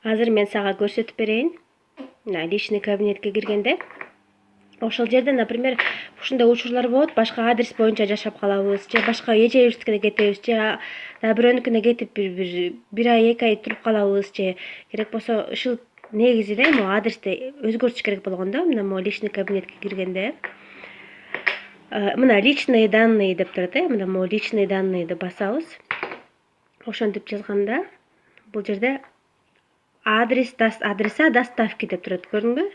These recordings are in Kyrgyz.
Азыр мен сага көрсөтүп берейин. Мына личный кабинетке киргенде ошол жерде, например, ушундай учурлар болот. Башка адрес боюнча жашап калабыз, же башка эжебизге кетебиз, же бирөөнүкүнө кетип бир ай, 2 ай туруп калабыз, же керек болсо ушул негизи эле могу адрести өзгөртүш керек болгондо, мына могу личный кабинетке киргенде мына личные данные деп турат, мына могу личные данныйды басабыз. Ошентип жазганда бул жерде адреса доставки деп турат, көрдүңбү?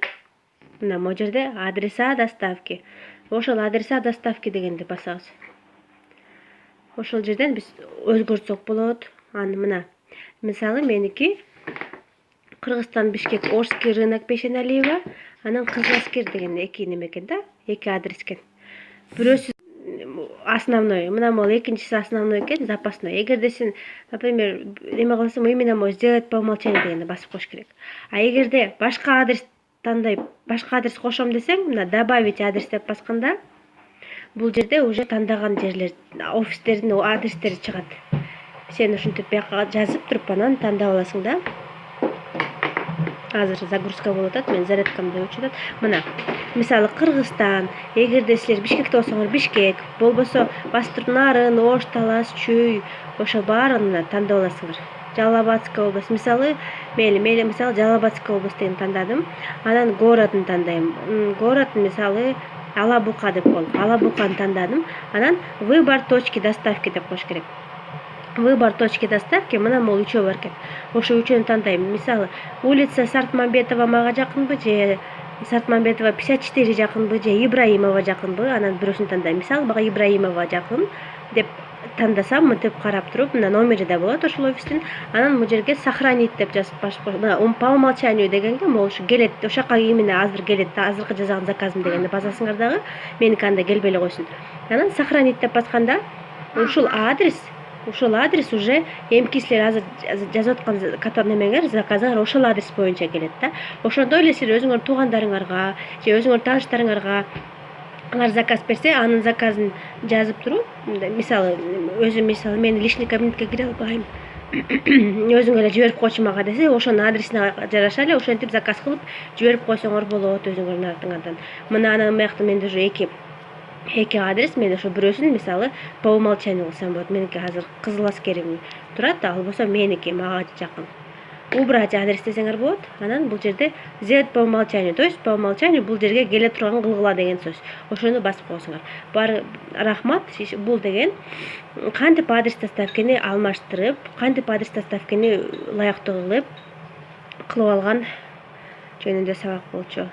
Мына могу жерде адреса доставки. Ошол адреса доставки дегенди басабыз. Ошол жерден биз өзгөртсөк болот. Аны мына мисалы меники Кыргызстан, Бишкек, Орский рынок, Пешеналиева, анан Кызыласкер деген эки неме экен да, эки адрес экен. Бирөөсү основной, мына могу экинчиси основной экен, запасной. Эгерде сен, например, неме кылсаң, именно могу сделать по умолчанию дегенди басып коюш керек. А эгерде башка адрес тандайп, башка адрес кошом десең, мына добавить адрес деп басканда, бул жерде уже тандаган жерлер, офистердин адрестери чыгат. Сен ушинтип бияка жазып туруп анан тандап аласың да. Азыр загрузка болуп атат, мен зарядкамды өчүп атат. Мына мисалы Кыргызстан, эгерде силер Бишкекте болсоңор Бишкек, болбосо Бастырт Нарын, Ош, Талас, Чүй, ошол баарын тандап аласыңар. Жалал-Абадская область, мисалы мейли мисалы Жалал-Абадская областын тандадым. Анан городун тандайм. Город мисалы Алабука деп коелу. Алабуканы тандадым. Анан выбор точки доставки деп коюш керек. Выбор точки доставки мына могу үчөө бар экен. Ошо үчөөнү тандайм. Мисалы улица Сартмамбетова мага жакынбы, же Сартмамбетова 54 жакынбы, же Ибраимова жакынбы, анан бирөөсүн тандайм. Мисалы мага Ибраимова жакын деп тандасам, мынтип карап туруп, мына номери да болот ошол офистин. Анан бул жерге сохранить деп жазып мына по умолчанию дегенге могу ушу келет. Ошол жака именно азыр келет да, азыркы жасаган заказым дегенди басасыңар дагы. Меники анда келбей эле койсун. Анан сохранить деп басканда ушул адрес уже эмки силер азыр жазып аткан немеңер, заказыңар ошол адрес боюнча келет да. Ошондой эле силер өзүңөр туугандарыңарга же өзүңөр тааныштарыңарга алар заказ берсе, анын заказын жазып туруп, мисалы мен личный кабинетке кире албайм, өзүң эле жиберип койчу мага десе, ошонун адресине жараша эле ошентип заказ кылып жиберип койсоңор болот өзүңөрдүн артыңардан. Мына анан биякта менде уже эки адрес, мен ошо бирөөсүн мисалы по умолчанию кылсам болот. Меники азыр Кызыласкерим турат, болбосо меники мага жакын. Убрать адрес десеңер болот. Анан бул жерде сделать по умолчанию, то есть по умолчанию бул жерге келе турган кылгыла деген сөз. Ошону басып койсоңор. Баары рахмат. Бул деген кантип адрес доставкени алмаштырып, кантип адрес доставкени ылайыктуу кылып алган жөнүндө сабак болчу.